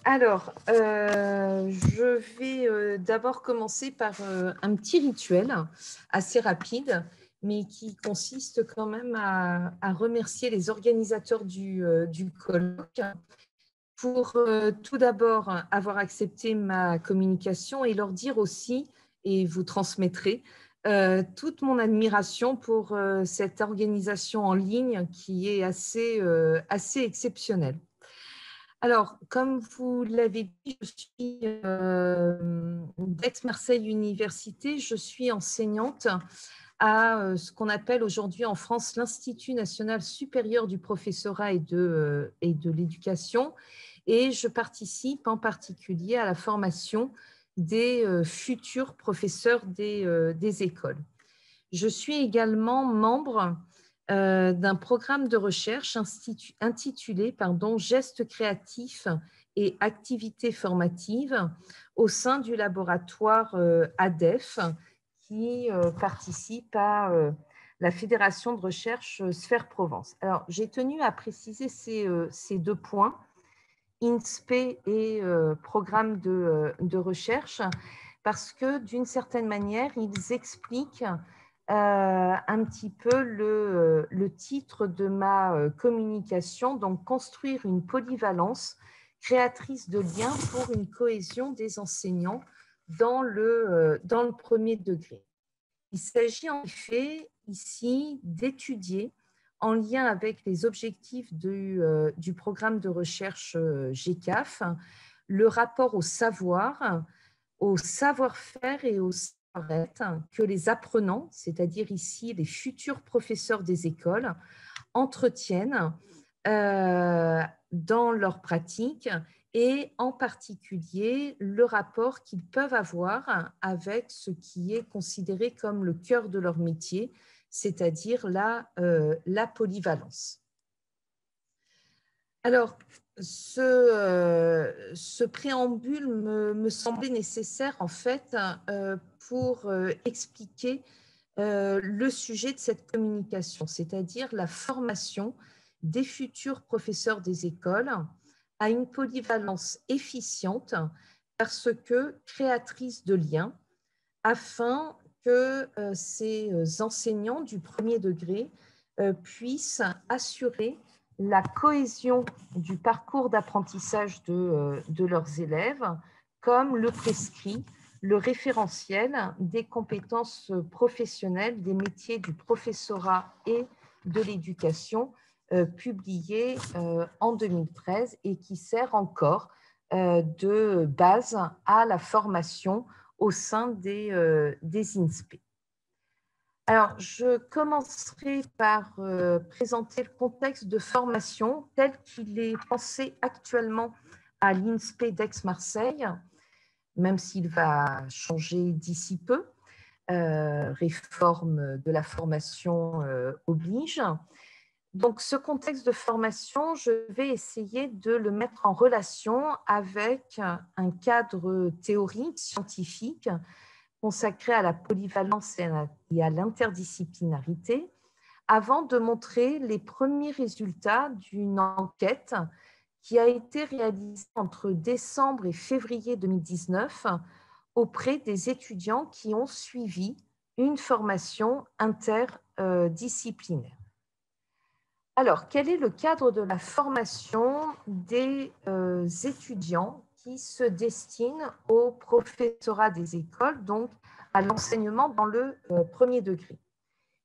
Alors, je vais d'abord commencer par un petit rituel assez rapide, mais qui consiste quand même à remercier les organisateurs du colloque pour tout d'abord avoir accepté ma communication et leur dire aussi, et vous transmettrez, toute mon admiration pour cette organisation en ligne qui est assez exceptionnelle. Alors, comme vous l'avez dit, je suis d'Aix-Marseille Université. Je suis enseignante à ce qu'on appelle aujourd'hui en France l'Institut national supérieur du professorat et de l'éducation. Et je participe en particulier à la formation des futurs professeurs des écoles. Je suis également membre d'un programme de recherche intitulé Gestes créatifs et activités formatives au sein du laboratoire ADEF qui participe à la Fédération de recherche Sphère Provence. Alors, j'ai tenu à préciser ces deux points, INSPE et programme de recherche, parce que d'une certaine manière, ils expliquent un petit peu le titre de ma communication, donc construire une polyvalence créatrice de liens pour une cohésion des enseignants dans le premier degré. Il s'agit en effet ici d'étudier en lien avec les objectifs du programme de recherche GCAF, le rapport au savoir-faire et au savoir-être que les apprenants, c'est-à-dire ici les futurs professeurs des écoles, entretiennent dans leur pratique et en particulier le rapport qu'ils peuvent avoir avec ce qui est considéré comme le cœur de leur métier, c'est-à-dire la polyvalence. Alors, ce préambule me semblait nécessaire en fait pour expliquer le sujet de cette communication, c'est-à-dire la formation des futurs professeurs des écoles à une polyvalence efficiente parce que créatrice de liens, afin que ces enseignants du premier degré puissent assurer la cohésion du parcours d'apprentissage de leurs élèves, comme le prescrit le référentiel des compétences professionnelles des métiers du professorat et de l'éducation, publié en 2013 et qui sert encore de base à la formation au sein des INSPE. Alors, je commencerai par présenter le contexte de formation tel qu'il est pensé actuellement à l'INSPE d'Aix-Marseille, même s'il va changer d'ici peu. Réforme de la formation oblige. Donc, ce contexte de formation, je vais essayer de le mettre en relation avec un cadre théorique, scientifique, consacré à la polyvalence et à l'interdisciplinarité, avant de montrer les premiers résultats d'une enquête qui a été réalisée entre décembre et février 2019 auprès des étudiants qui ont suivi une formation interdisciplinaire. Alors, quel est le cadre de la formation des étudiants qui se destinent au professorat des écoles, donc à l'enseignement dans le premier degré?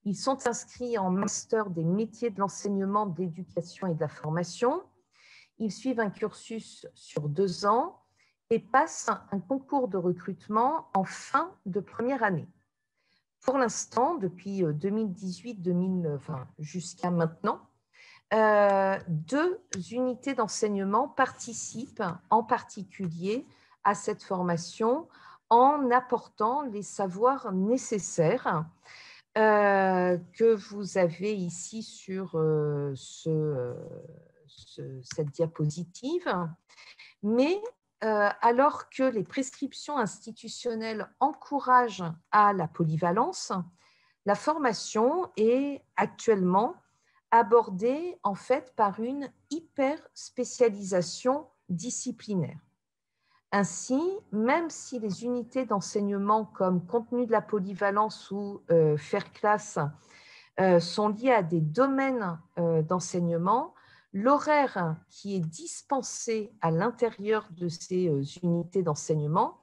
Ils sont inscrits en master des métiers de l'enseignement, de l'éducation et de la formation. Ils suivent un cursus sur 2 ans et passent un concours de recrutement en fin de première année. Pour l'instant, depuis 2018, jusqu'à maintenant, 2 unités d'enseignement participent en particulier à cette formation en apportant les savoirs nécessaires que vous avez ici sur cette diapositive. Mais alors que les prescriptions institutionnelles encouragent à la polyvalence, la formation est actuellement abordée en fait par une hyper spécialisation disciplinaire. Ainsi, même si les unités d'enseignement comme contenu de la polyvalence ou faire classe sont liées à des domaines d'enseignement, l'horaire qui est dispensé à l'intérieur de ces unités d'enseignement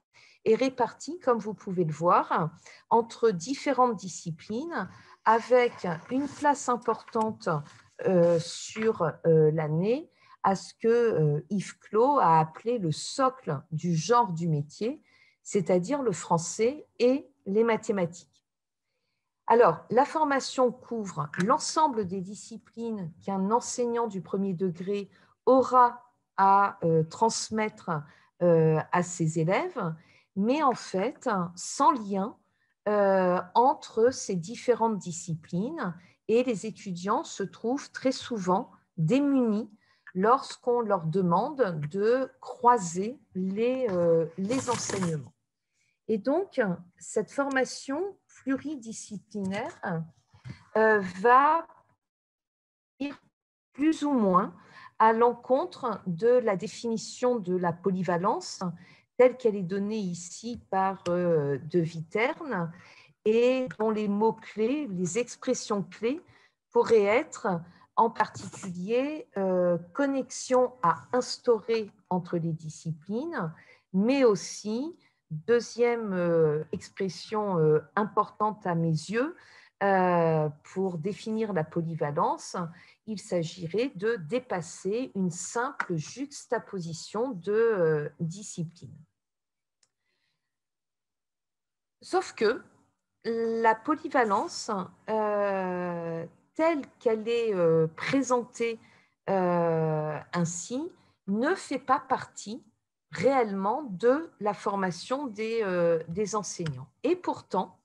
est réparti, comme vous pouvez le voir, entre différentes disciplines avec une place importante sur l'année à ce que Yves Clos a appelé le socle du genre du métier, c'est-à-dire le français et les mathématiques. Alors, la formation couvre l'ensemble des disciplines qu'un enseignant du premier degré aura à transmettre à ses élèves, mais en fait, sans lien entre ces différentes disciplines, et les étudiants se trouvent très souvent démunis lorsqu'on leur demande de croiser les enseignements. Et donc, cette formation pluridisciplinaire va ir plus ou moins à l'encontre de la définition de la polyvalence telle qu'elle est donnée ici par De Viterne et dont les mots-clés, les expressions clés pourraient être en particulier connexion à instaurer entre les disciplines, mais aussi, deuxième expression importante à mes yeux, pour définir la polyvalence, il s'agirait de dépasser une simple juxtaposition de disciplines. Sauf que la polyvalence, telle qu'elle est présentée ainsi, ne fait pas partie réellement de la formation des enseignants. Et pourtant,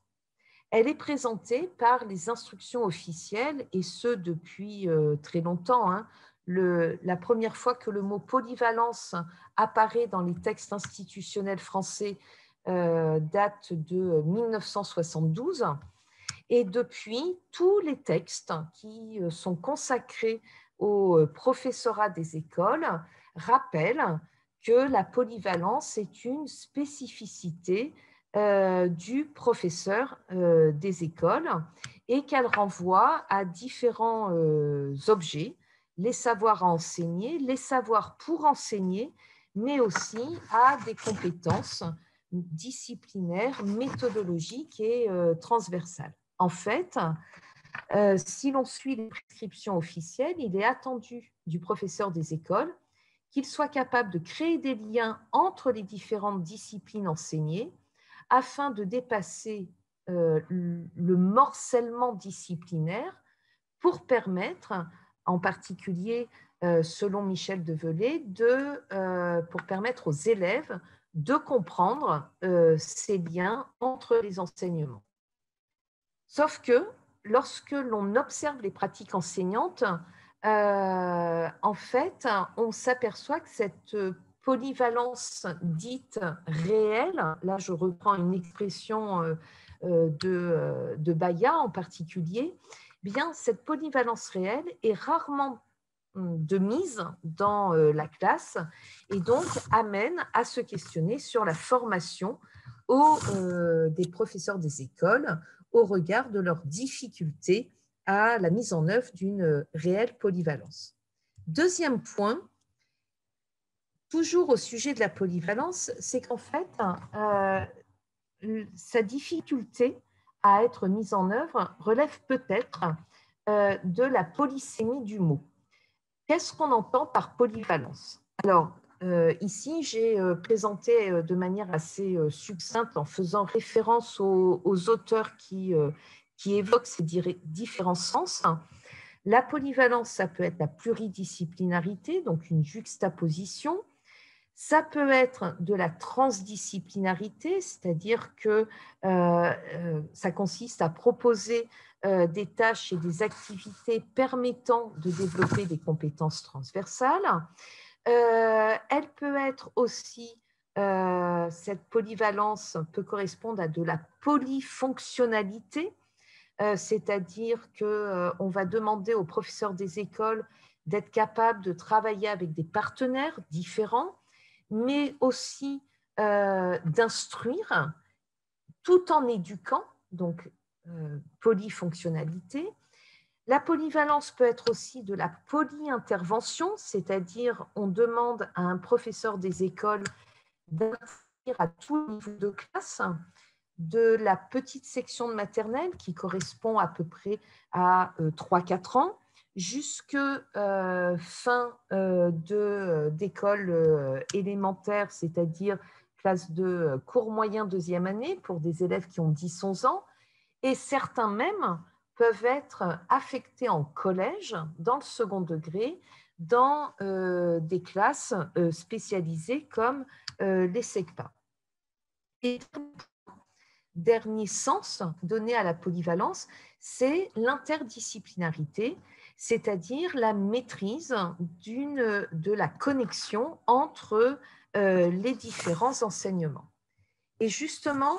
elle est présentée par les instructions officielles, et ce depuis très longtemps. La première fois que le mot polyvalence apparaît dans les textes institutionnels français date de 1972. Et depuis, tous les textes qui sont consacrés au professorat des écoles rappellent que la polyvalence est une spécificité du professeur des écoles et qu'elle renvoie à différents objets, les savoirs à enseigner, les savoirs pour enseigner, mais aussi à des compétences disciplinaires, méthodologiques et transversales. En fait, si l'on suit les prescriptions officielles, il est attendu du professeur des écoles qu'il soit capable de créer des liens entre les différentes disciplines enseignées afin de dépasser le morcellement disciplinaire pour permettre, en particulier selon Michel Develay, pour permettre aux élèves de comprendre ces liens entre les enseignements. Sauf que lorsque l'on observe les pratiques enseignantes, en fait, on s'aperçoit que cette polyvalence dite réelle, là je reprends une expression de Baillat en particulier, bien cette polyvalence réelle est rarement de mise dans la classe et donc amène à se questionner sur la formation des professeurs des écoles au regard de leurs difficultés à la mise en œuvre d'une réelle polyvalence. Deuxième point, toujours au sujet de la polyvalence, c'est qu'en fait, sa difficulté à être mise en œuvre relève peut-être de la polysémie du mot. Qu'est-ce qu'on entend par polyvalence? Alors, ici, j'ai présenté de manière assez succincte en faisant référence aux auteurs qui évoquent ces différents sens. La polyvalence, ça peut être la pluridisciplinarité, donc une juxtaposition. Ça peut être de la transdisciplinarité, c'est-à-dire que ça consiste à proposer des tâches et des activités permettant de développer des compétences transversales. Elle peut être aussi, cette polyvalence peut correspondre à de la polyfonctionnalité, c'est-à-dire qu'on va demander aux professeurs des écoles d'être capables de travailler avec des partenaires différents, mais aussi d'instruire tout en éduquant, donc polyfonctionnalité. La polyvalence peut être aussi de la polyintervention, c'est-à-dire on demande à un professeur des écoles d'intervenir à tout niveau de classe, de la petite section de maternelle qui correspond à peu près à 3-4 ans, jusque fin d'école élémentaire, c'est-à-dire classe de cours moyen deuxième année pour des élèves qui ont 10-11 ans, et certains même peuvent être affectés en collège, dans le second degré, dans des classes spécialisées comme les SECPA. Et dernier sens donné à la polyvalence, c'est l'interdisciplinarité, c'est-à-dire la maîtrise de la connexion entre les différents enseignements. Et justement,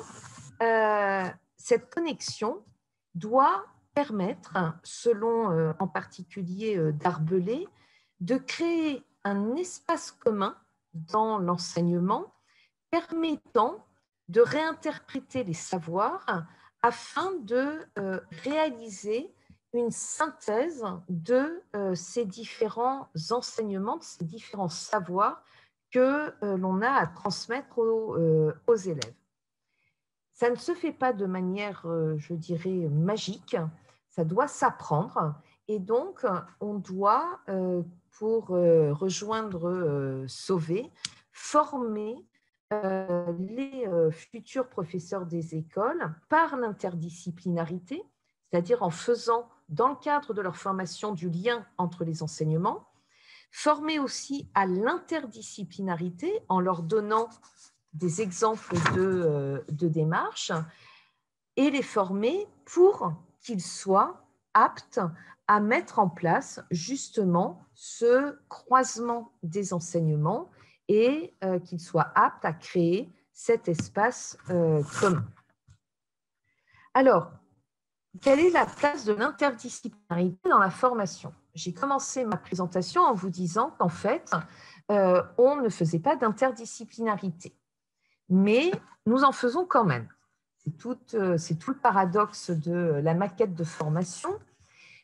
cette connexion doit permettre, selon en particulier Darbelé, de créer un espace commun dans l'enseignement permettant de réinterpréter les savoirs afin de réaliser une synthèse de ces différents enseignements, de ces différents savoirs que l'on a à transmettre aux élèves. Ça ne se fait pas de manière, je dirais, magique, ça doit s'apprendre et donc on doit, pour rejoindre Sauvé, former les futurs professeurs des écoles par l'interdisciplinarité, c'est-à-dire en faisant, dans le cadre de leur formation, du lien entre les enseignements, former aussi à l'interdisciplinarité en leur donnant des exemples de démarches et les former pour qu'ils soient aptes à mettre en place justement ce croisement des enseignements et qu'ils soient aptes à créer cet espace commun. Alors, quelle est la place de l'interdisciplinarité dans la formation? J'ai commencé ma présentation en vous disant qu'en fait, on ne faisait pas d'interdisciplinarité. Mais nous en faisons quand même. C'est tout le paradoxe de la maquette de formation.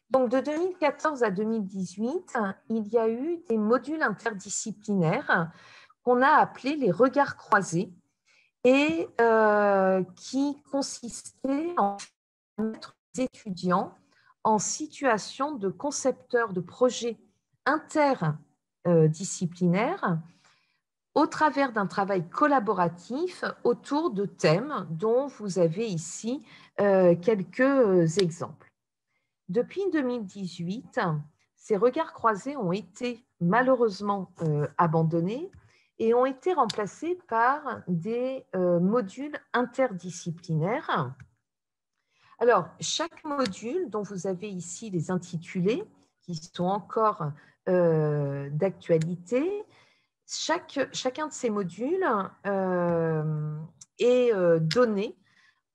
Donc, de 2014 à 2018, il y a eu des modules interdisciplinaires qu'on a appelés les regards croisés et qui consistaient en mettre les étudiants en situation de concepteurs de projets interdisciplinaires au travers d'un travail collaboratif autour de thèmes dont vous avez ici quelques exemples. Depuis 2018, ces regards croisés ont été malheureusement abandonnés et ont été remplacés par des modules interdisciplinaires. Alors, chaque module dont vous avez ici les intitulés, qui sont encore d'actualité, chacun de ces modules est donné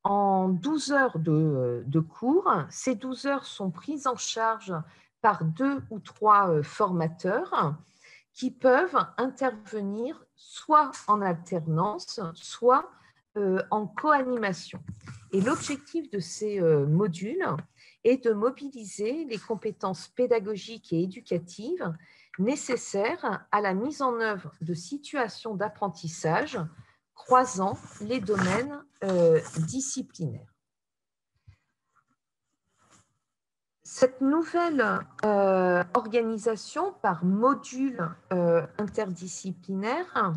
en 12 heures de cours. Ces 12 heures sont prises en charge par 2 ou 3 formateurs qui peuvent intervenir soit en alternance, soit en co-animation. Et l'objectif de ces modules est de mobiliser les compétences pédagogiques et éducatives nécessaires à la mise en œuvre de situations d'apprentissage croisant les domaines disciplinaires. Cette nouvelle organisation par module interdisciplinaire,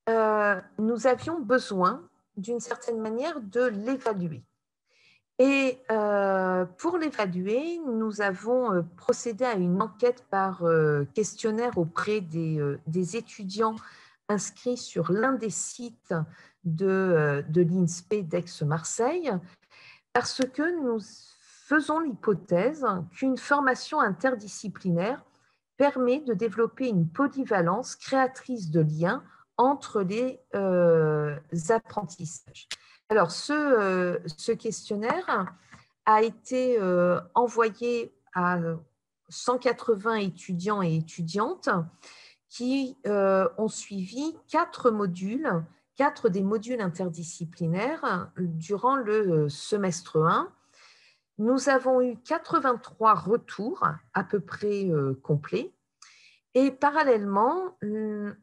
nous avions besoin d'une certaine manière de l'évaluer. Et pour l'évaluer, nous avons procédé à une enquête par questionnaire auprès des étudiants inscrits sur l'un des sites de l'INSPE d'Aix-Marseille, parce que nous faisons l'hypothèse qu'une formation interdisciplinaire permet de développer une polyvalence créatrice de liens entre les apprentissages. Alors, ce questionnaire a été envoyé à 180 étudiants et étudiantes qui ont suivi 4 modules 4 des modules interdisciplinaires durant le semestre 1. Nous avons eu 83 retours à peu près complets. Et parallèlement,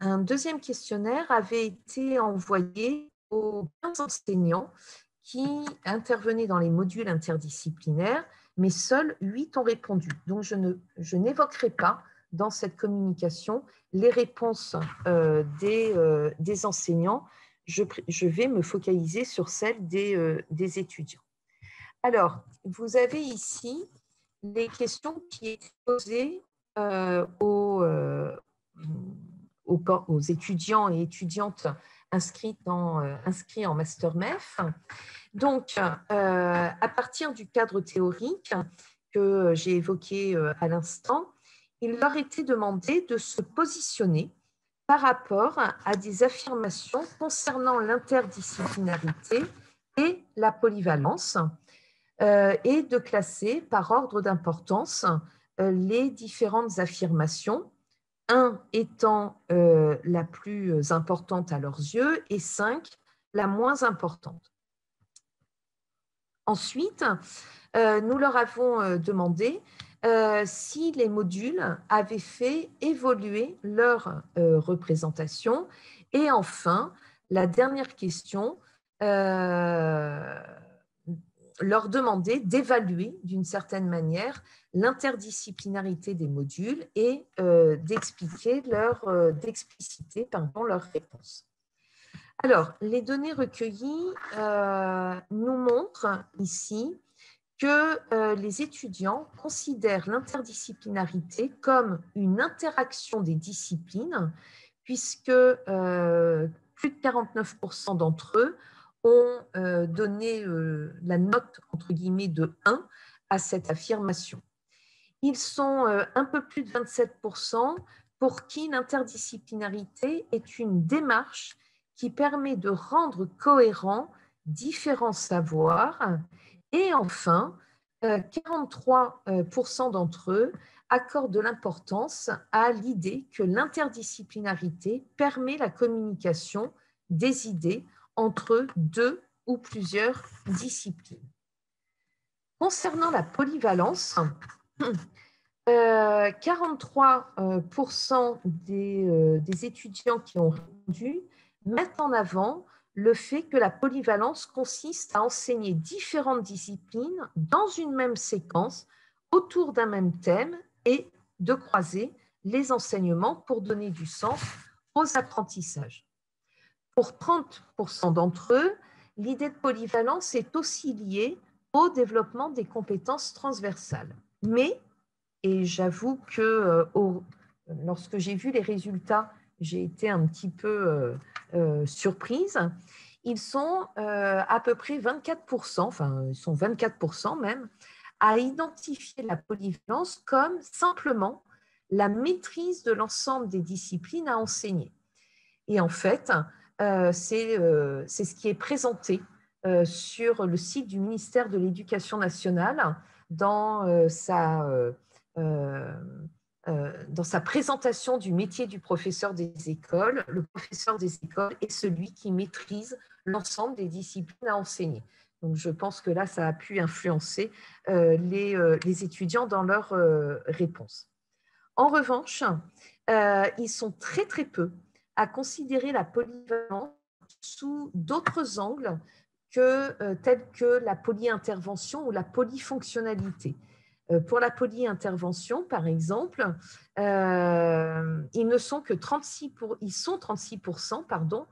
un deuxième questionnaire avait été envoyé aux 15 enseignants qui intervenaient dans les modules interdisciplinaires, mais seuls 8 ont répondu. Donc, je n'évoquerai pas dans cette communication les réponses des enseignants. Je vais me focaliser sur celles des étudiants. Alors, vous avez ici les questions qui étaient posées aux étudiants et étudiantes inscrits en Master MEF. Donc, à partir du cadre théorique que j'ai évoqué à l'instant, il leur était demandé de se positionner par rapport à des affirmations concernant l'interdisciplinarité et la polyvalence, et de classer par ordre d'importance les différentes affirmations, 1 étant la plus importante à leurs yeux et 5 la moins importante. Ensuite, nous leur avons demandé si les modules avaient fait évoluer leur représentation. Et enfin, la dernière question, leur demander d'évaluer d'une certaine manière l'interdisciplinarité des modules et d'expliciter leurs réponses. Alors, les données recueillies nous montrent ici que les étudiants considèrent l'interdisciplinarité comme une interaction des disciplines, puisque plus de 49% d'entre eux ont donné la note, entre guillemets, de 1 à cette affirmation. Ils sont un peu plus de 27% pour qui l'interdisciplinarité est une démarche qui permet de rendre cohérents différents savoirs. Et enfin, 43% d'entre eux accordent de l'importance à l'idée que l'interdisciplinarité permet la communication des idées entre 2 ou plusieurs disciplines. Concernant la polyvalence, 43% des étudiants qui ont répondu mettent en avant le fait que la polyvalence consiste à enseigner différentes disciplines dans une même séquence autour d'un même thème et de croiser les enseignements pour donner du sens aux apprentissages. Pour 30% d'entre eux, l'idée de polyvalence est aussi liée au développement des compétences transversales. Mais, et j'avoue que lorsque j'ai vu les résultats, j'ai été un petit peu surprise, ils sont à peu près 24%, enfin ils sont 24% même, à identifier la polyvalence comme simplement la maîtrise de l'ensemble des disciplines à enseigner. Et en fait, c'est ce qui est présenté sur le site du ministère de l'Éducation nationale dans sa présentation du métier du professeur des écoles. Le professeur des écoles est celui qui maîtrise l'ensemble des disciplines à enseigner. Donc, je pense que là, ça a pu influencer les étudiants dans leurs réponses. En revanche, ils sont très, très peu à considérer la polyvalence sous d'autres angles tels que la polyintervention ou la polyfonctionnalité. Pour la polyintervention, par exemple, ils sont 36%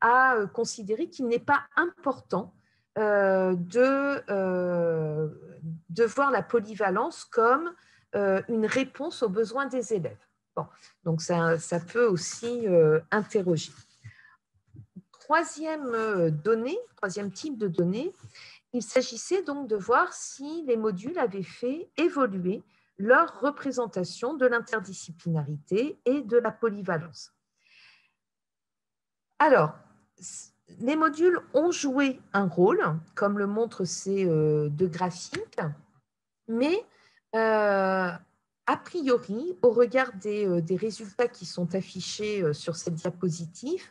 à considérer qu'il n'est pas important de voir la polyvalence comme une réponse aux besoins des élèves. Bon, donc ça peut aussi interroger. Troisième type de données, il s'agissait donc de voir si les modules avaient fait évoluer leur représentation de l'interdisciplinarité et de la polyvalence. Alors, les modules ont joué un rôle, comme le montrent ces deux graphiques, mais a priori, au regard des résultats qui sont affichés sur cette diapositive,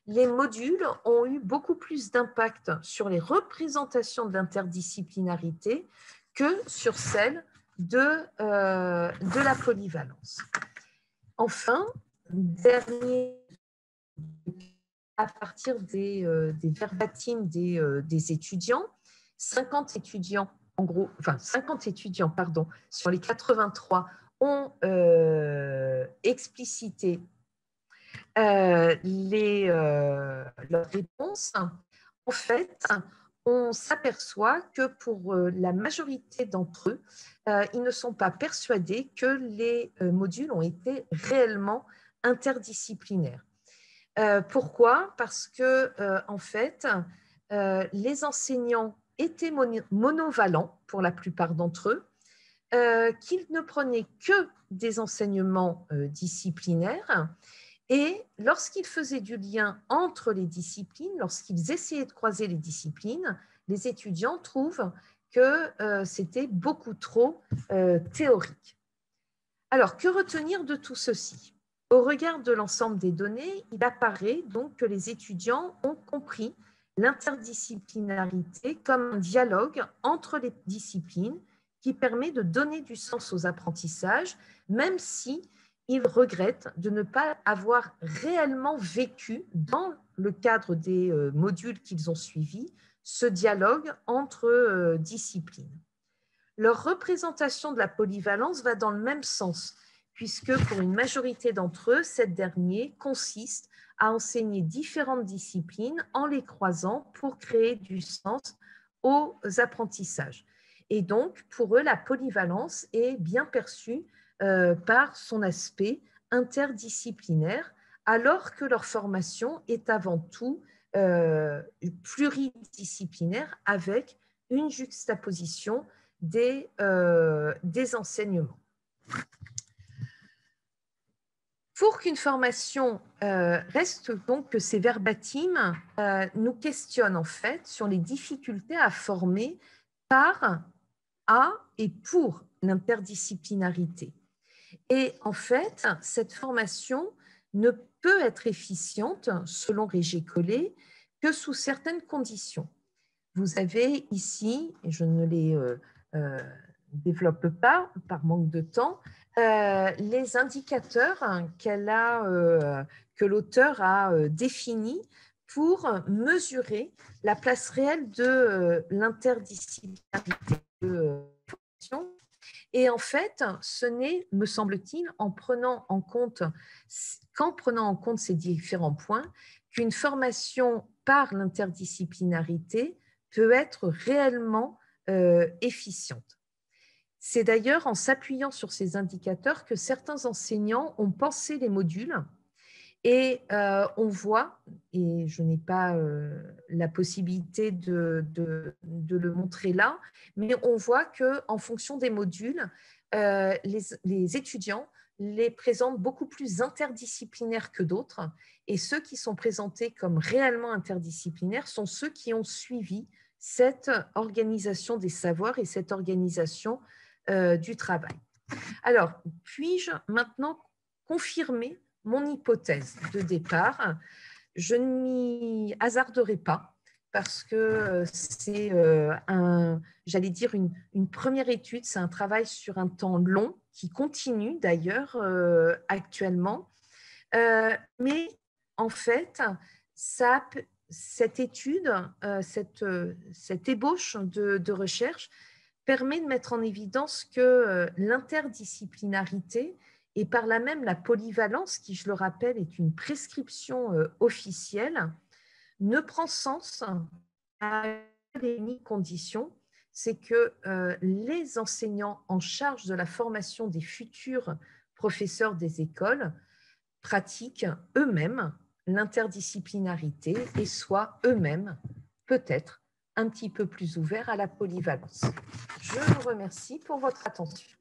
les modules ont eu beaucoup plus d'impact sur les représentations de l'interdisciplinarité que sur celle de la polyvalence. Enfin, dernier, à partir des verbatims des étudiants, 50 étudiants, en gros, enfin 50 étudiants, pardon, sur les 83 ont explicité leurs réponses. En fait, on s'aperçoit que pour la majorité d'entre eux, ils ne sont pas persuadés que les modules ont été réellement interdisciplinaires. Pourquoi? Parce que, en fait, les enseignants étaient monovalents pour la plupart d'entre eux, qu'ils ne prenaient que des enseignements disciplinaires. Et lorsqu'ils faisaient du lien entre les disciplines, lorsqu'ils essayaient de croiser les disciplines, les étudiants trouvent que c'était beaucoup trop théorique. Alors, que retenir de tout ceci? Au regard de l'ensemble des données, il apparaît donc que les étudiants ont compris l'interdisciplinarité comme un dialogue entre les disciplines qui permet de donner du sens aux apprentissages, même si ils regrettent de ne pas avoir réellement vécu, dans le cadre des modules qu'ils ont suivis, ce dialogue entre disciplines. Leur représentation de la polyvalence va dans le même sens, puisque pour une majorité d'entre eux, cette dernière consiste à enseigner différentes disciplines en les croisant pour créer du sens aux apprentissages. Et donc, pour eux, la polyvalence est bien perçue par son aspect interdisciplinaire, alors que leur formation est avant tout pluridisciplinaire avec une juxtaposition des enseignements. Pour qu'une formation reste donc que ces verbatims nous questionnent en fait sur les difficultés à former par, à et pour l'interdisciplinarité. Et en fait, cette formation ne peut être efficiente, selon Régé-Collet, que sous certaines conditions. Vous avez ici, et je ne les développe pas par manque de temps, les indicateurs que l'auteur a définis pour mesurer la place réelle de l'interdisciplinarité de formation. Et en fait, ce n'est, me semble-t-il, qu'en prenant en compte ces différents points, qu'une formation par l'interdisciplinarité peut être réellement efficiente. C'est d'ailleurs en s'appuyant sur ces indicateurs que certains enseignants ont pensé les modules et on voit, et je n'ai pas la possibilité de le montrer là, mais on voit qu'en fonction des modules, les étudiants les présentent beaucoup plus interdisciplinaires que d'autres, et ceux qui sont présentés comme réellement interdisciplinaires sont ceux qui ont suivi cette organisation des savoirs et cette organisation du travail. Alors, puis-je maintenant confirmer mon hypothèse de départ? Je ne m'y hasarderai pas parce que c'est j'allais dire une première étude, c'est un travail sur un temps long qui continue d'ailleurs actuellement. Mais en fait, cette étude, cette ébauche de recherche permet de mettre en évidence que l'interdisciplinarité et par là même la polyvalence, qui, je le rappelle, est une prescription officielle, ne prend sens à une unique condition, c'est que les enseignants en charge de la formation des futurs professeurs des écoles pratiquent eux-mêmes l'interdisciplinarité et soient eux-mêmes peut-être un petit peu plus ouverts à la polyvalence. Je vous remercie pour votre attention.